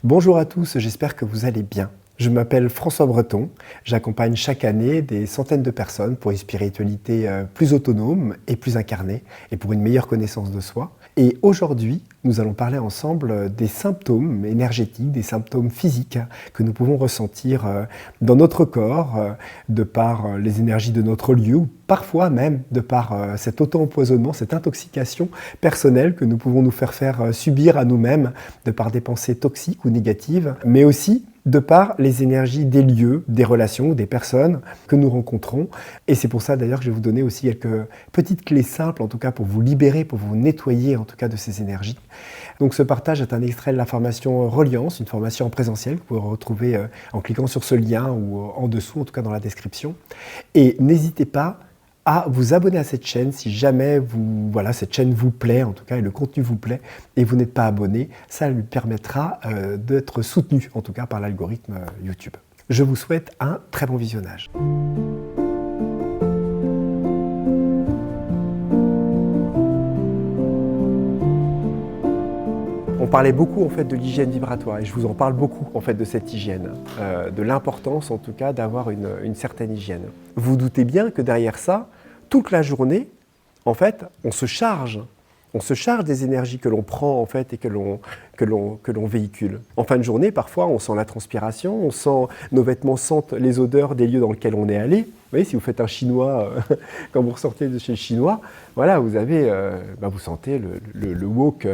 Bonjour à tous, j'espère que vous allez bien. Je m'appelle François Breton, j'accompagne chaque année des centaines de personnes pour une spiritualité plus autonome et plus incarnée et pour une meilleure connaissance de soi. Et aujourd'hui, nous allons parler ensemble des symptômes énergétiques, des symptômes physiques que nous pouvons ressentir dans notre corps, de par les énergies de notre lieu, ou parfois même de par cet auto-empoisonnement, cette intoxication personnelle que nous pouvons nous faire subir à nous-mêmes de par des pensées toxiques ou négatives, mais aussi de par les énergies des lieux, des relations, des personnes que nous rencontrons. Et c'est pour ça d'ailleurs que je vais vous donner aussi quelques petites clés simples, en tout cas pour vous libérer, pour vous nettoyer en tout cas de ces énergies. Donc ce partage est un extrait de la formation Reliance, une formation en présentiel que vous pouvez retrouver en cliquant sur ce lien ou en dessous, en tout cas dans la description. Et n'hésitez pas à vous abonner à cette chaîne si jamais cette chaîne vous plaît, en tout cas, et le contenu vous plaît, et vous n'êtes pas abonné, ça lui permettra d'être soutenu, en tout cas, par l'algorithme YouTube. Je vous souhaite un très bon visionnage. On parlait beaucoup en fait de l'hygiène vibratoire et je vous en parle beaucoup en fait de cette hygiène, de l'importance en tout cas d'avoir une certaine hygiène. Vous doutez bien que derrière ça, toute la journée, en fait, on se charge des énergies que l'on prend en fait et que l'on véhicule. En fin de journée, parfois, on sent la transpiration, nos vêtements sentent les odeurs des lieux dans lesquels on est allé. Vous voyez, si vous faites un chinois, quand vous ressortez de chez le chinois, voilà, vous sentez le wok.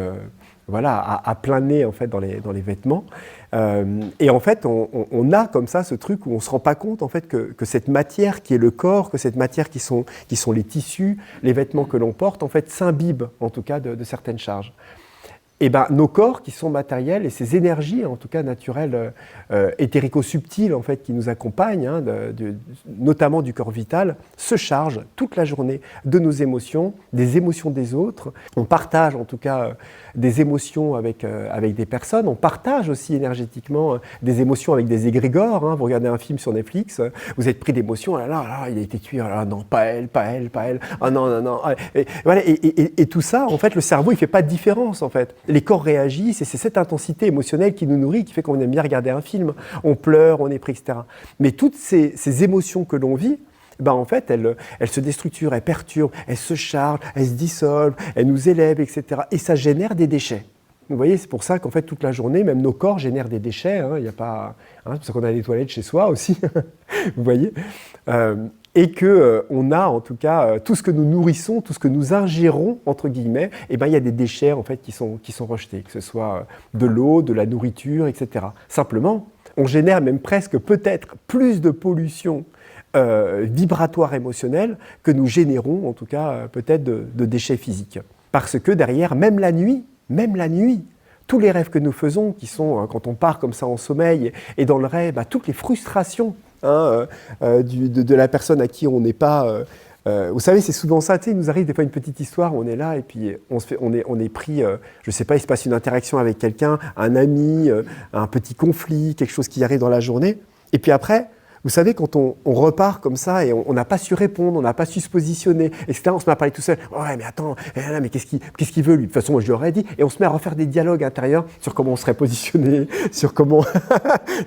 À plein nez en fait dans les vêtements. Et en fait, on a comme ça ce truc où on ne se rend pas compte en fait que cette matière qui est le corps, que cette matière qui sont les tissus, les vêtements que l'on porte, en fait, s'imbibent en tout cas de certaines charges. Et nos corps qui sont matériels et ces énergies, en tout cas naturelles, éthérico-subtiles en fait, qui nous accompagnent, notamment du corps vital, se chargent toute la journée de nos émotions, des émotions des autres. On partage en tout cas des émotions avec des personnes. On partage aussi énergétiquement des émotions avec des égrégores. Vous regardez un film sur Netflix, vous êtes pris d'émotions. Ah là, il a été tué. Ah là, non, pas elle. Ah non. Et, voilà, et tout ça, en fait, le cerveau, il fait pas de différence en fait. Les corps réagissent et c'est cette intensité émotionnelle qui nous nourrit, qui fait qu'on aime bien regarder un film. On pleure, on est pris, etc. Mais toutes ces émotions que l'on vit, en fait, elles se déstructurent, elles perturbent, elles se chargent, elles se dissolvent, elles nous élèvent, etc. Et ça génère des déchets. Vous voyez, c'est pour ça qu'en fait, toute la journée, même nos corps génèrent des déchets. Il y a pas, c'est pour ça qu'on a des toilettes chez soi aussi. Vous voyez et qu'on a en tout cas tout ce que nous nourrissons, tout ce que nous ingérons, entre guillemets, il y a des déchets en fait, qui sont rejetés, que ce soit de l'eau, de la nourriture, etc. Simplement, on génère même presque peut-être plus de pollution vibratoire émotionnelle que nous générons en tout cas peut-être de déchets physiques. Parce que derrière, même la nuit, tous les rêves que nous faisons, qui sont quand on part comme ça en sommeil, et dans le rêve, toutes les frustrations de la personne à qui on n'est pas... vous savez, c'est souvent ça, il nous arrive des fois une petite histoire, on est là et puis on est pris, je ne sais pas, il se passe une interaction avec quelqu'un, un ami, un petit conflit, quelque chose qui arrive dans la journée, et puis après, vous savez, quand on repart comme ça et on n'a pas su répondre, on n'a pas su se positionner, etc., on se met à parler tout seul. Ouais, mais attends, mais qu'est-ce qu'il veut lui ? De toute façon, moi je lui aurais dit. Et on se met à refaire des dialogues intérieurs sur comment on serait positionné, sur comment,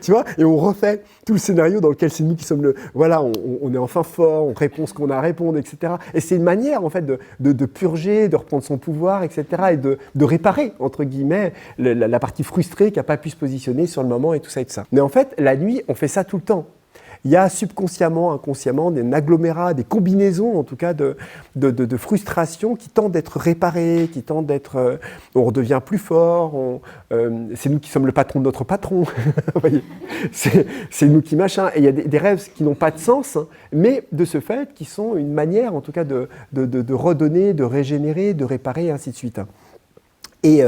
tu vois, et on refait tout le scénario dans lequel c'est nous qui sommes on est enfin fort, on répond ce qu'on a à répondre, etc. Et c'est une manière en fait de purger, de reprendre son pouvoir, etc. et de réparer entre guillemets la partie frustrée qui n'a pas pu se positionner sur le moment et tout ça et tout ça. Mais en fait, la nuit, on fait ça tout le temps. Il y a subconsciemment, inconsciemment, des agglomérats, des combinaisons en tout cas de frustrations qui tentent d'être réparées, qui tentent d'être... on redevient plus fort, c'est nous qui sommes le patron de notre patron, vous voyez, c'est nous qui machin. Et il y a des rêves qui n'ont pas de sens, mais de ce fait qui sont une manière en tout cas de redonner, de régénérer, de réparer et ainsi de suite. Et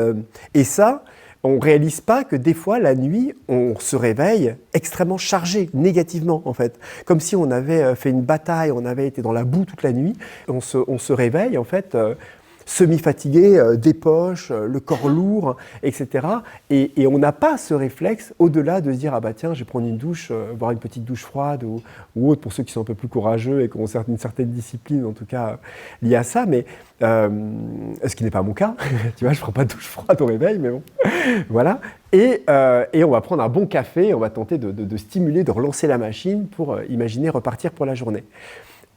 ça... on ne réalise pas que des fois, la nuit, on se réveille extrêmement chargé, négativement en fait. Comme si on avait fait une bataille, on avait été dans la boue toute la nuit. On se réveille en fait semi-fatigué, des poches, le corps lourd, etc. Et on n'a pas ce réflexe au-delà de se dire, ah bah tiens, je vais prendre une douche, voire une petite douche froide ou autre pour ceux qui sont un peu plus courageux et qui ont une certaine discipline, en tout cas liée à ça, mais ce qui n'est pas mon cas, tu vois, je ne prends pas de douche froide au réveil, mais bon, voilà. Et on va prendre un bon café, on va tenter de stimuler, de relancer la machine pour imaginer repartir pour la journée.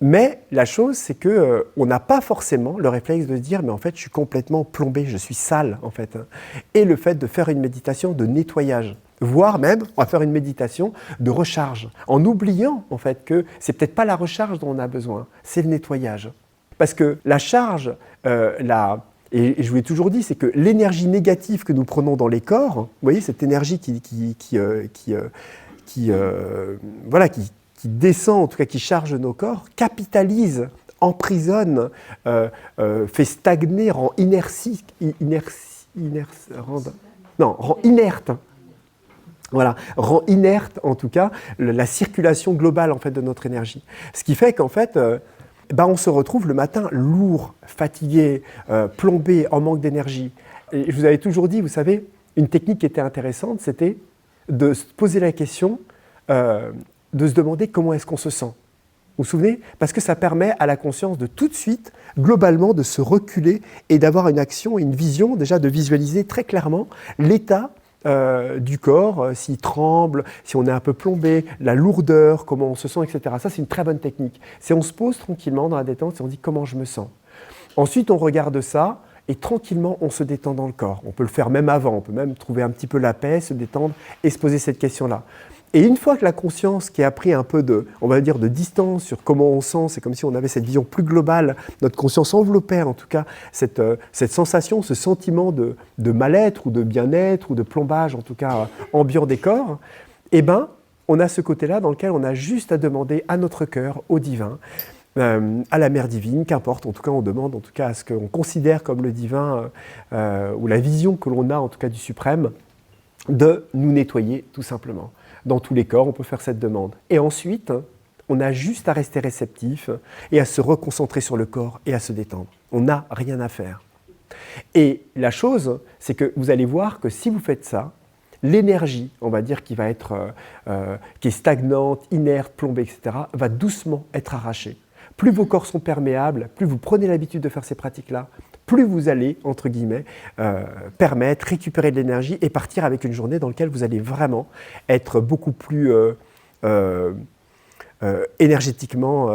Mais la chose, c'est qu'on n'a pas forcément le réflexe de se dire « mais en fait, je suis complètement plombé, je suis sale, en fait ». Et le fait de faire une méditation de nettoyage, voire même, on va faire une méditation de recharge, en oubliant, en fait, que c'est peut-être pas la recharge dont on a besoin, c'est le nettoyage. Parce que la charge, et je vous l'ai toujours dit, c'est que l'énergie négative que nous prenons dans les corps, vous voyez, cette énergie qui descend, en tout cas qui charge nos corps, capitalise, emprisonne, fait stagner, rend rend inerte. Voilà, rend inerte en tout cas la circulation globale en fait de notre énergie. Ce qui fait qu'en fait, on se retrouve le matin lourd, fatigué, plombé, en manque d'énergie. Et je vous avais toujours dit, vous savez, une technique qui était intéressante, c'était de se poser la question, de se demander comment est-ce qu'on se sent. Vous vous souvenez? Parce que ça permet à la conscience de tout de suite, globalement, de se reculer et d'avoir une action et une vision, déjà de visualiser très clairement l'état du corps, s'il tremble, si on est un peu plombé, la lourdeur, comment on se sent, etc. Ça, c'est une très bonne technique. C'est on se pose tranquillement dans la détente et on dit comment je me sens. Ensuite, on regarde ça et tranquillement, on se détend dans le corps. On peut le faire même avant, on peut même trouver un petit peu la paix, se détendre et se poser cette question-là. Et une fois que la conscience qui a pris un peu de, on va dire, de distance sur comment on sent, c'est comme si on avait cette vision plus globale, notre conscience enveloppait en tout cas cette sensation, ce sentiment de mal-être ou de bien-être ou de plombage en tout cas ambiant des corps, on a ce côté-là dans lequel on a juste à demander à notre cœur, au divin, à la mère divine, qu'importe, en tout cas on demande en tout cas à ce qu'on considère comme le divin ou la vision que l'on a en tout cas du suprême, de nous nettoyer tout simplement. Dans tous les corps, on peut faire cette demande. Et ensuite, on a juste à rester réceptif et à se reconcentrer sur le corps et à se détendre. On n'a rien à faire. Et la chose, c'est que vous allez voir que si vous faites ça, l'énergie, on va dire, qui est stagnante, inerte, plombée, etc., va doucement être arrachée. Plus vos corps sont perméables, plus vous prenez l'habitude de faire ces pratiques-là, plus vous allez, entre guillemets, permettre, récupérer de l'énergie et partir avec une journée dans laquelle vous allez vraiment être beaucoup plus énergétiquement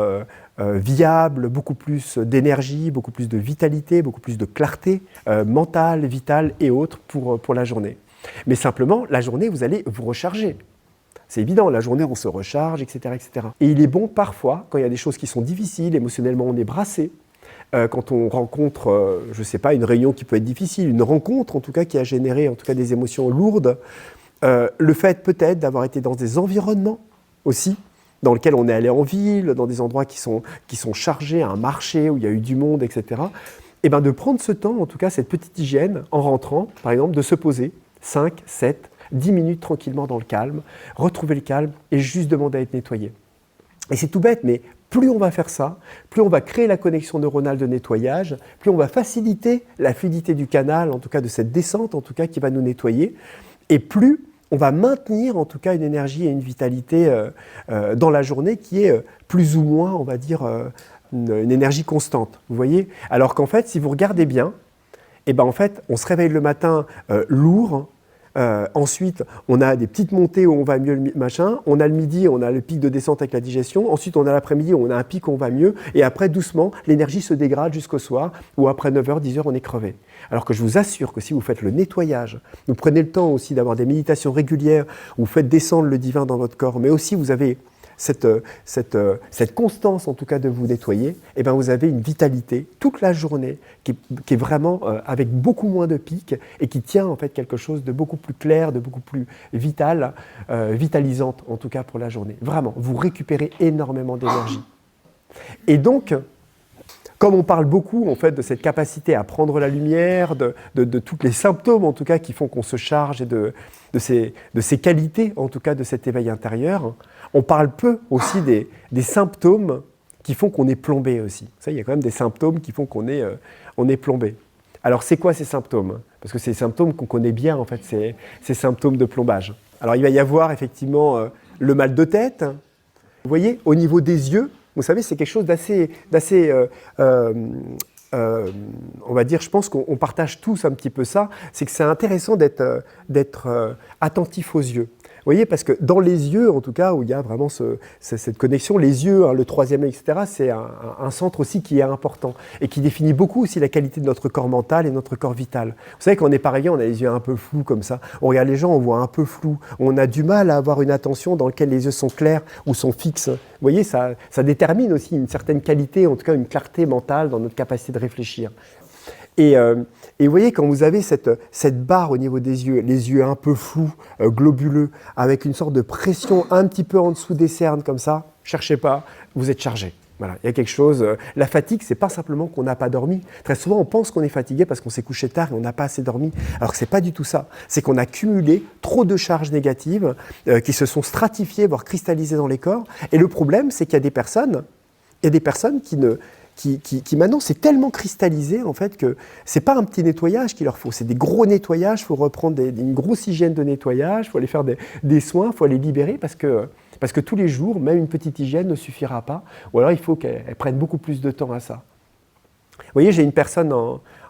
viable, beaucoup plus d'énergie, beaucoup plus de vitalité, beaucoup plus de clarté mentale, vitale et autres pour la journée. Mais simplement, la journée, vous allez vous recharger. C'est évident, la journée, on se recharge, etc., etc. Et il est bon parfois, quand il y a des choses qui sont difficiles, émotionnellement, on est brassé, quand on rencontre, je ne sais pas, une réunion qui peut être difficile, une rencontre en tout cas qui a généré en tout cas des émotions lourdes, le fait peut-être d'avoir été dans des environnements aussi, dans lesquels on est allé en ville, dans des endroits qui sont chargés, un marché où il y a eu du monde, etc., et de prendre ce temps, en tout cas cette petite hygiène, en rentrant, par exemple, de se poser 5, 7, 10 minutes tranquillement dans le calme, retrouver le calme et juste demander à être nettoyé. Et c'est tout bête, mais plus on va faire ça, plus on va créer la connexion neuronale de nettoyage, plus on va faciliter la fluidité du canal, en tout cas de cette descente, en tout cas qui va nous nettoyer, et plus on va maintenir en tout cas une énergie et une vitalité dans la journée qui est plus ou moins, on va dire, une énergie constante. Vous voyez? Alors qu'en fait, si vous regardez bien, en fait, on se réveille le matin lourd. Ensuite, on a des petites montées où on va mieux, machin. On a le midi, on a le pic de descente avec la digestion. Ensuite, on a l'après-midi où on a un pic où on va mieux. Et après, doucement, l'énergie se dégrade jusqu'au soir, où après 9h, 10h, on est crevé. Alors que je vous assure que si vous faites le nettoyage, vous prenez le temps aussi d'avoir des méditations régulières, où vous faites descendre le divin dans votre corps, mais aussi vous avez cette constance en tout cas de vous nettoyer, vous avez une vitalité toute la journée qui est vraiment avec beaucoup moins de pics et qui tient en fait quelque chose de beaucoup plus clair, de beaucoup plus vital, vitalisante en tout cas pour la journée. Vraiment, vous récupérez énormément d'énergie. Et donc, comme on parle beaucoup en fait de cette capacité à prendre la lumière, de tous les symptômes en tout cas qui font qu'on se charge et de ces qualités en tout cas de cet éveil intérieur, on parle peu aussi des symptômes qui font qu'on est plombé aussi. Ça, il y a quand même des symptômes qui font qu'on est, on est plombé. Alors, c'est quoi ces symptômes? Parce que c'est des symptômes qu'on connaît bien, en fait, ces symptômes de plombage. Alors, il va y avoir effectivement le mal de tête. Vous voyez, au niveau des yeux, vous savez, c'est quelque chose d'assez on va dire, je pense qu'on partage tous un petit peu ça, c'est que c'est intéressant d'être attentif aux yeux. Vous voyez, parce que dans les yeux, en tout cas, où il y a vraiment cette connexion, les yeux, hein, le troisième œil, etc., c'est un centre aussi qui est important et qui définit beaucoup aussi la qualité de notre corps mental et notre corps vital. Vous savez, quand on est pareil, on a les yeux un peu flous comme ça. On regarde les gens, on voit un peu flou. On a du mal à avoir une attention dans laquelle les yeux sont clairs ou sont fixes. Vous voyez, ça détermine aussi une certaine qualité, en tout cas une clarté mentale dans notre capacité de réfléchir. Et vous voyez, quand vous avez cette barre au niveau des yeux, les yeux un peu flous, globuleux, avec une sorte de pression un petit peu en dessous des cernes comme ça, cherchez pas, vous êtes chargé. Voilà, il y a quelque chose. La fatigue, c'est pas simplement qu'on n'a pas dormi. Très souvent, on pense qu'on est fatigué parce qu'on s'est couché tard et on n'a pas assez dormi. Alors que c'est pas du tout ça. C'est qu'on a cumulé trop de charges négatives qui se sont stratifiées, voire cristallisées dans les corps. Et le problème, c'est qu'il y a des personnes qui maintenant, c'est tellement cristallisé en fait que c'est pas un petit nettoyage qu'il leur faut, c'est des gros nettoyages, il faut reprendre une grosse hygiène de nettoyage, il faut aller faire des soins, il faut les libérer parce que tous les jours, même une petite hygiène ne suffira pas, ou alors il faut qu'elle prenne beaucoup plus de temps à ça. Vous voyez, j'ai une personne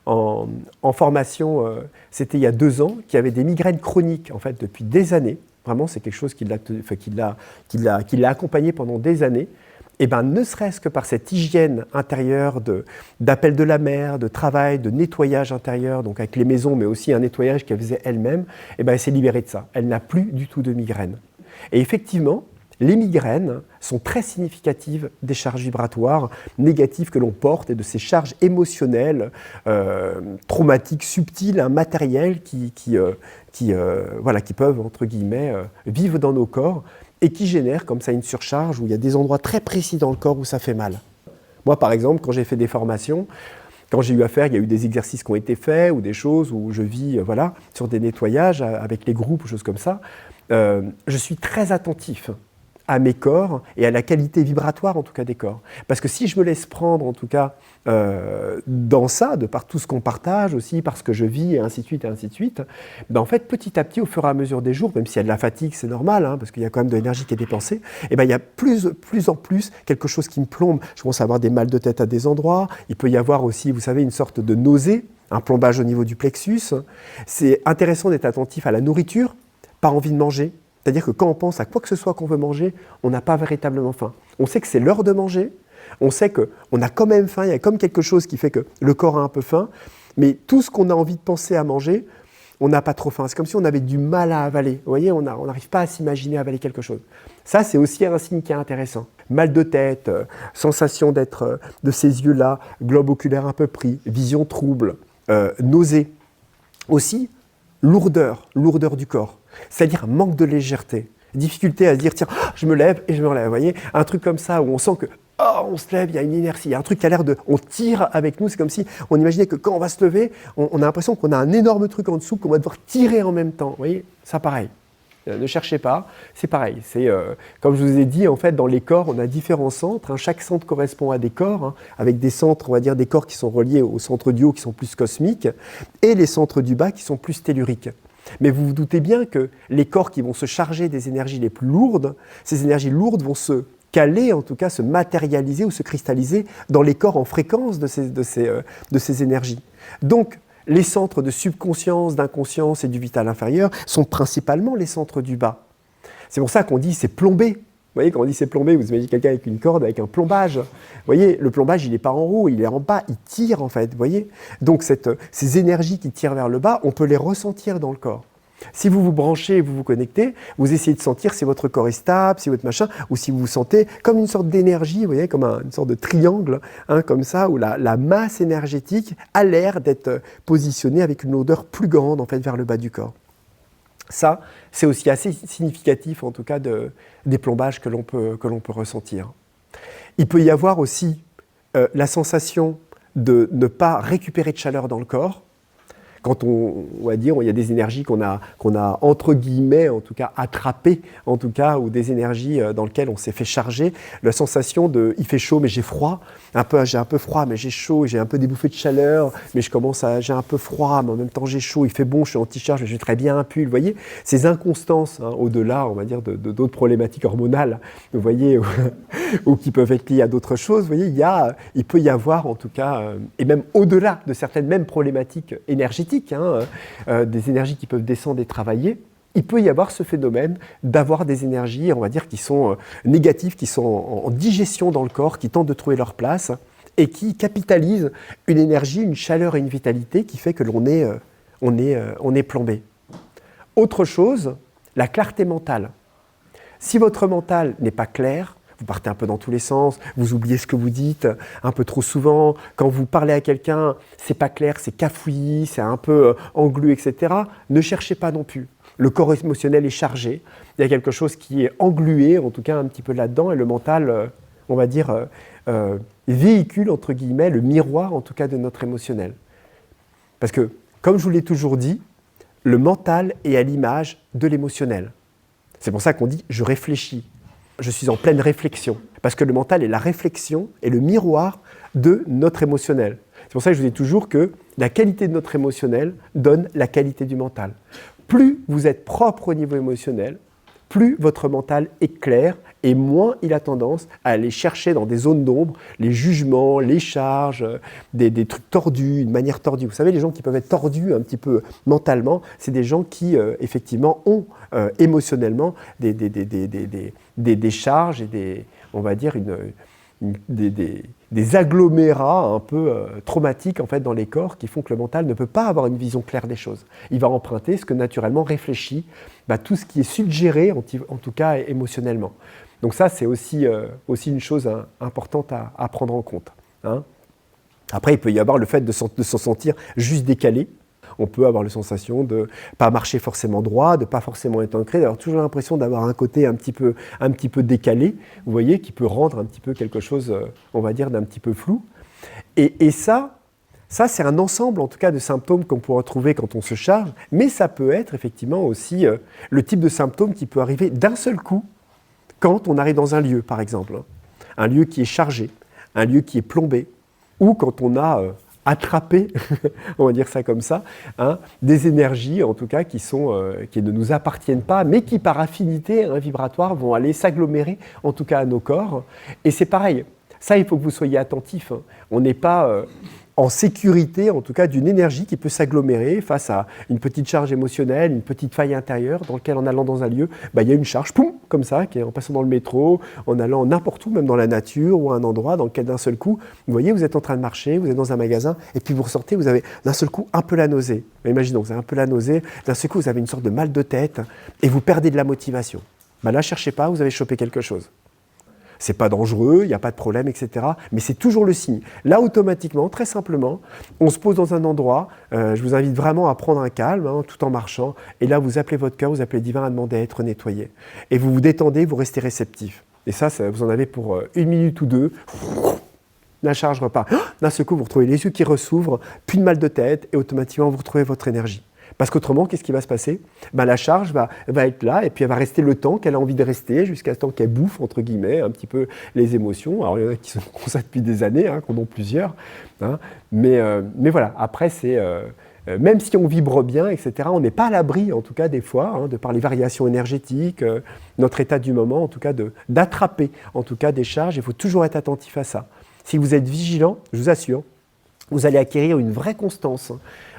en formation, c'était il y a 2 ans, qui avait des migraines chroniques en fait depuis des années, vraiment c'est quelque chose qui l'a accompagné pendant des années. Et bien, ne serait-ce que par cette hygiène intérieure d'appel de la mer, de travail, de nettoyage intérieur, donc avec les maisons, mais aussi un nettoyage qu'elle faisait elle-même, et ben, elle s'est libérée de ça. Elle n'a plus du tout de migraine. Et effectivement, les migraines sont très significatives des charges vibratoires négatives que l'on porte et de ces charges émotionnelles, traumatiques, subtiles, matérielles qui peuvent, entre guillemets, vivre dans nos corps et qui génèrent comme ça une surcharge où il y a des endroits très précis dans le corps où ça fait mal. Moi, par exemple, quand j'ai fait des formations, quand j'ai eu affaire, il y a eu des exercices qui ont été faits ou des choses où je vis sur des nettoyages avec les groupes ou choses comme ça, je suis très attentif à mes corps et à la qualité vibratoire en tout cas des corps. Parce que si je me laisse prendre en tout cas dans ça, de par tout ce qu'on partage aussi, parce que je vis et ainsi de suite, ben en fait petit à petit au fur et à mesure des jours, même s'il y a de la fatigue c'est normal, hein, parce qu'il y a quand même de l'énergie qui est dépensée, et ben il y a plus en plus quelque chose qui me plombe. Je commence à avoir des mal de tête à des endroits, il peut y avoir aussi, vous savez, une sorte de nausée, un plombage au niveau du plexus. C'est intéressant d'être attentif à la nourriture, pas envie de manger. C'est-à-dire que quand on pense à quoi que ce soit qu'on veut manger, on n'a pas véritablement faim. On sait que c'est l'heure de manger, on sait qu'on a quand même faim, il y a comme quelque chose qui fait que le corps a un peu faim, mais tout ce qu'on a envie de penser à manger, on n'a pas trop faim. C'est comme si on avait du mal à avaler. Vous voyez, on n'arrive pas à s'imaginer avaler quelque chose. Ça, c'est aussi un signe qui est intéressant. Mal de tête, sensation d'être de ces yeux-là, globe oculaire un peu pris, vision trouble, nausée. Aussi, lourdeur du corps. C'est-à-dire manque de légèreté, difficulté à se dire tiens, je me lève et je me relève, vous voyez, un truc comme ça où on sent que on se lève, il y a une inertie, il y a un truc qui a l'air on tire avec nous, c'est comme si on imaginait que quand on va se lever, on a l'impression qu'on a un énorme truc en dessous qu'on va devoir tirer en même temps, vous voyez, ça pareil. Ne cherchez pas, c'est pareil. C'est comme je vous ai dit, en fait, dans les corps, on a différents centres. Hein. Chaque centre correspond à des corps, hein, avec des centres, on va dire, des corps qui sont reliés aux centres du haut qui sont plus cosmiques, et les centres du bas qui sont plus telluriques. Mais vous vous doutez bien que les corps qui vont se charger des énergies les plus lourdes, ces énergies lourdes vont se caler, en tout cas se matérialiser ou se cristalliser dans les corps en fréquence de ces énergies. Donc, les centres de subconscience, d'inconscience et du vital inférieur sont principalement les centres du bas. C'est pour ça qu'on dit c'est plombé. Vous voyez, quand on dit c'est plombé, vous imaginez quelqu'un avec une corde, avec un plombage. Vous voyez, le plombage, il n'est pas en haut, il est en bas, il tire en fait. Vous voyez, donc ces énergies qui tirent vers le bas, on peut les ressentir dans le corps. Si vous vous branchez, vous vous connectez, vous essayez de sentir si votre corps est stable, si votre machin, ou si vous vous sentez comme une sorte d'énergie, vous voyez, comme une sorte de triangle, hein, comme ça, où la masse énergétique a l'air d'être positionnée avec une odeur plus grande en fait vers le bas du corps. Ça, c'est aussi assez significatif, en tout cas, des plombages que l'on peut ressentir. Il peut y avoir aussi la sensation de ne pas récupérer de chaleur dans le corps. Quand on va dire, il y a des énergies qu'on a entre guillemets, en tout cas, attrapées, en tout cas, ou des énergies dans lesquelles on s'est fait charger, la sensation de « il fait chaud mais j'ai froid », j'ai un peu froid mais j'ai chaud, j'ai un peu des bouffées de chaleur, mais j'ai un peu froid, mais en même temps j'ai chaud, il fait bon, je suis en t-shirt, je vais très bien un pull, vous voyez, ces inconstances, au-delà, on va dire, d'autres problématiques hormonales, vous voyez, ou qui peuvent être liées à d'autres choses, vous voyez, il peut y avoir, en tout cas, et même au-delà de certaines mêmes problématiques énergétiques, des énergies qui peuvent descendre et travailler, il peut y avoir ce phénomène d'avoir des énergies, on va dire, qui sont négatives, qui sont en digestion dans le corps, qui tentent de trouver leur place et qui capitalisent une énergie, une chaleur et une vitalité qui fait que l'on est plombé. Autre chose, la clarté mentale. Si votre mental n'est pas clair, vous partez un peu dans tous les sens, vous oubliez ce que vous dites un peu trop souvent. Quand vous parlez à quelqu'un, c'est pas clair, c'est cafouillis, c'est un peu englu, etc. Ne cherchez pas non plus. Le corps émotionnel est chargé. Il y a quelque chose qui est englué, en tout cas un petit peu là-dedans, et le mental, on va dire, véhicule, entre guillemets, le miroir, en tout cas, de notre émotionnel. Parce que, comme je vous l'ai toujours dit, le mental est à l'image de l'émotionnel. C'est pour ça qu'on dit « je réfléchis ». Je suis en pleine réflexion, parce que le mental est la réflexion et le miroir de notre émotionnel. C'est pour ça que je vous dis toujours que la qualité de notre émotionnel donne la qualité du mental. Plus vous êtes propre au niveau émotionnel, plus votre mental est clair et moins il a tendance à aller chercher dans des zones d'ombre les jugements, les charges, des trucs tordus, une manière tordue. Vous savez, les gens qui peuvent être tordus un petit peu mentalement, c'est des gens qui, effectivement, ont émotionnellement des charges et on va dire des agglomérats un peu traumatiques en fait, dans les corps qui font que le mental ne peut pas avoir une vision claire des choses. Il va emprunter ce que naturellement réfléchit, tout ce qui est suggéré, en tout cas émotionnellement. Donc ça, c'est aussi une chose importante à prendre en compte. Hein. Après, il peut y avoir le fait de se sentir juste décalé. On peut avoir la sensation de ne pas marcher forcément droit, de ne pas forcément être ancré, d'avoir toujours l'impression d'avoir un côté un petit peu décalé, vous voyez, qui peut rendre un petit peu quelque chose, on va dire, d'un petit peu flou. Et ça, c'est un ensemble, en tout cas, de symptômes qu'on pourra trouver quand on se charge, mais ça peut être effectivement aussi le type de symptômes qui peut arriver d'un seul coup quand on arrive dans un lieu, par exemple. Un lieu qui est chargé, un lieu qui est plombé, ou quand on a attraper, on va dire ça comme ça, des énergies en tout cas qui ne nous appartiennent pas, mais qui par affinité vibratoire vont aller s'agglomérer en tout cas à nos corps. Et c'est pareil, ça il faut que vous soyez attentifs. On n'est pas en sécurité en tout cas d'une énergie qui peut s'agglomérer face à une petite charge émotionnelle, une petite faille intérieure dans laquelle en allant dans un lieu, il y a une charge, poum, comme ça, qui est en passant dans le métro, en allant n'importe où, même dans la nature ou à un endroit dans lequel d'un seul coup, vous voyez, vous êtes en train de marcher, vous êtes dans un magasin, et puis vous ressortez, vous avez d'un seul coup un peu la nausée. Imaginons, vous avez un peu la nausée, d'un seul coup vous avez une sorte de mal de tête, et vous perdez de la motivation. Là, cherchez pas, vous avez chopé quelque chose. C'est pas dangereux, il n'y a pas de problème, etc. Mais c'est toujours le signe. Là, automatiquement, très simplement, on se pose dans un endroit, je vous invite vraiment à prendre un calme, tout en marchant, et là, vous appelez votre cœur, vous appelez le divin à demander à être nettoyé. Et vous vous détendez, vous restez réceptif. Et ça vous en avez pour 1 minute ou 2. La charge repart. D'un seul coup, vous retrouvez les yeux qui ressouvrent, plus de mal de tête, et automatiquement, vous retrouvez votre énergie. Parce qu'autrement, qu'est-ce qui va se passer ? La charge va être là et puis elle va rester le temps qu'elle a envie de rester jusqu'à ce temps qu'elle bouffe, entre guillemets, un petit peu les émotions. Alors, il y en a qui sont comme ça depuis des années, qui en ont plusieurs. Mais voilà, après, c'est... même si on vibre bien, etc., on n'est pas à l'abri, en tout cas, des fois, de par les variations énergétiques, notre état du moment, en tout cas, d'attraper, en tout cas, des charges. Il faut toujours être attentif à ça. Si vous êtes vigilant, je vous assure, vous allez acquérir une vraie constance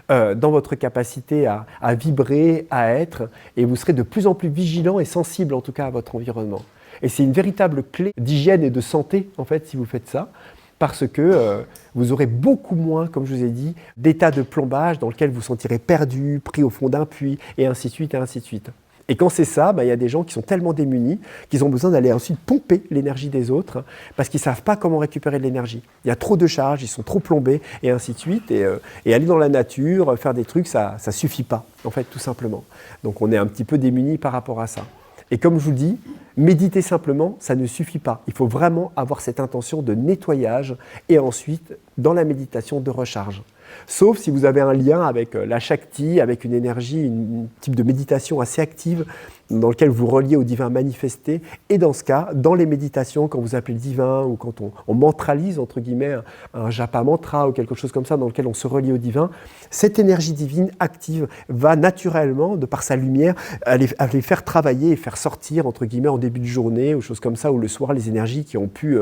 dans votre capacité à vibrer, à être, et vous serez de plus en plus vigilant et sensible en tout cas à votre environnement. Et c'est une véritable clé d'hygiène et de santé en fait si vous faites ça, parce que vous aurez beaucoup moins, comme je vous ai dit, d'état de plombage dans lequel vous vous sentirez perdu, pris au fond d'un puits, et ainsi de suite, et ainsi de suite. Et quand c'est ça, il y a des gens qui sont tellement démunis qu'ils ont besoin d'aller ensuite pomper l'énergie des autres parce qu'ils ne savent pas comment récupérer de l'énergie. Il y a trop de charges, ils sont trop plombés et ainsi de suite. Et aller dans la nature, faire des trucs, ça ne suffit pas, en fait, tout simplement. Donc on est un petit peu démunis par rapport à ça. Et comme je vous le dis, méditer simplement, ça ne suffit pas. Il faut vraiment avoir cette intention de nettoyage et ensuite, dans la méditation, de recharge. Sauf si vous avez un lien avec la Shakti, avec une énergie, un type de méditation assez active dans lequel vous reliez au divin manifesté. Et dans ce cas, dans les méditations, quand vous appelez le divin ou quand on mantralise, entre guillemets, un japa mantra ou quelque chose comme ça dans lequel on se relie au divin, cette énergie divine active va naturellement, de par sa lumière, aller faire travailler et faire sortir, entre guillemets, en début de journée ou choses comme ça, ou le soir, les énergies qui ont pu,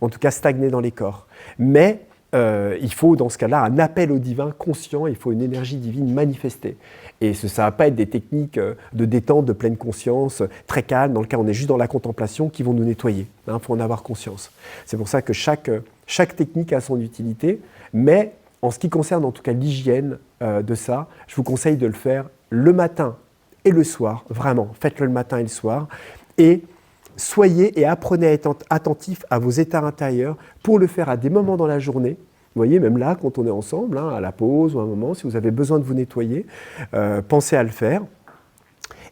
en tout cas, stagner dans les corps. Mais il faut dans ce cas-là un appel au divin conscient, il faut une énergie divine manifestée. Et ça ne va pas être des techniques de détente, de pleine conscience, très calmes, dans le cas où on est juste dans la contemplation, qui vont nous nettoyer. Il faut en avoir conscience. C'est pour ça que chaque technique a son utilité, mais en ce qui concerne en tout cas l'hygiène de ça, je vous conseille de le faire le matin et le soir, vraiment, faites-le le matin et le soir, et soyez et apprenez à être attentif à vos états intérieurs pour le faire à des moments dans la journée. Vous voyez, même là, quand on est ensemble, à la pause ou à un moment, si vous avez besoin de vous nettoyer, pensez à le faire.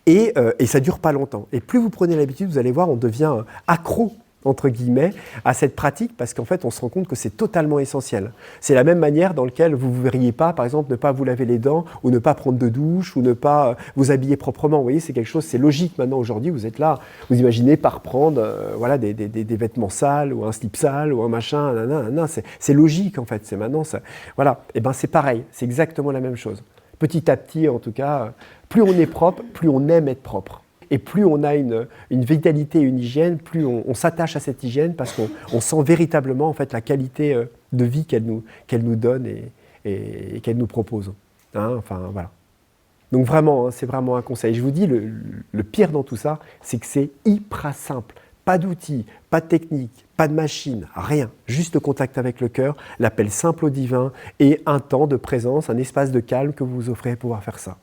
Et ça ne dure pas longtemps. Et plus vous prenez l'habitude, vous allez voir, on devient accro, entre guillemets, à cette pratique parce qu'en fait, on se rend compte que c'est totalement essentiel. C'est la même manière dans laquelle vous ne vous verriez pas, par exemple, ne pas vous laver les dents ou ne pas prendre de douche ou ne pas vous habiller proprement. Vous voyez, c'est quelque chose, c'est logique maintenant aujourd'hui. Vous êtes là, vous imaginez pas reprendre voilà, des vêtements sales ou un slip sale ou un machin. C'est logique en fait. C'est maintenant ça. Voilà. Et ben c'est pareil. C'est exactement la même chose. Petit à petit, en tout cas, plus on est propre, plus on aime être propre. Et plus on a une vitalité et une hygiène, plus on s'attache à cette hygiène parce qu'on sent véritablement en fait, la qualité de vie qu'elle nous donne et qu'elle nous propose. Enfin, voilà. Donc vraiment, c'est vraiment un conseil. Je vous dis, le pire dans tout ça, c'est que c'est hyper simple. Pas d'outils, pas de technique, pas de machine, rien. Juste le contact avec le cœur, l'appel simple au divin et un temps de présence, un espace de calme que vous vous offrez à pouvoir faire ça.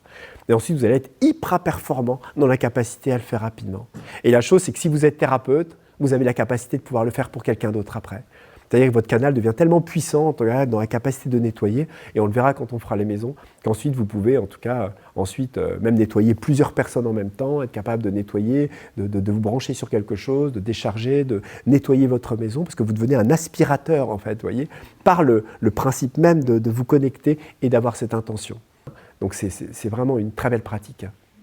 Et ensuite, vous allez être hyper performant dans la capacité à le faire rapidement. Et la chose, c'est que si vous êtes thérapeute, vous avez la capacité de pouvoir le faire pour quelqu'un d'autre après. C'est-à-dire que votre canal devient tellement puissant dans la capacité de nettoyer, et on le verra quand on fera les maisons, qu'ensuite vous pouvez en tout cas même nettoyer plusieurs personnes en même temps, être capable de nettoyer, de vous brancher sur quelque chose, de décharger, de nettoyer votre maison, parce que vous devenez un aspirateur en fait, voyez, par le principe même de vous connecter et d'avoir cette intention. Donc c'est vraiment une très belle pratique.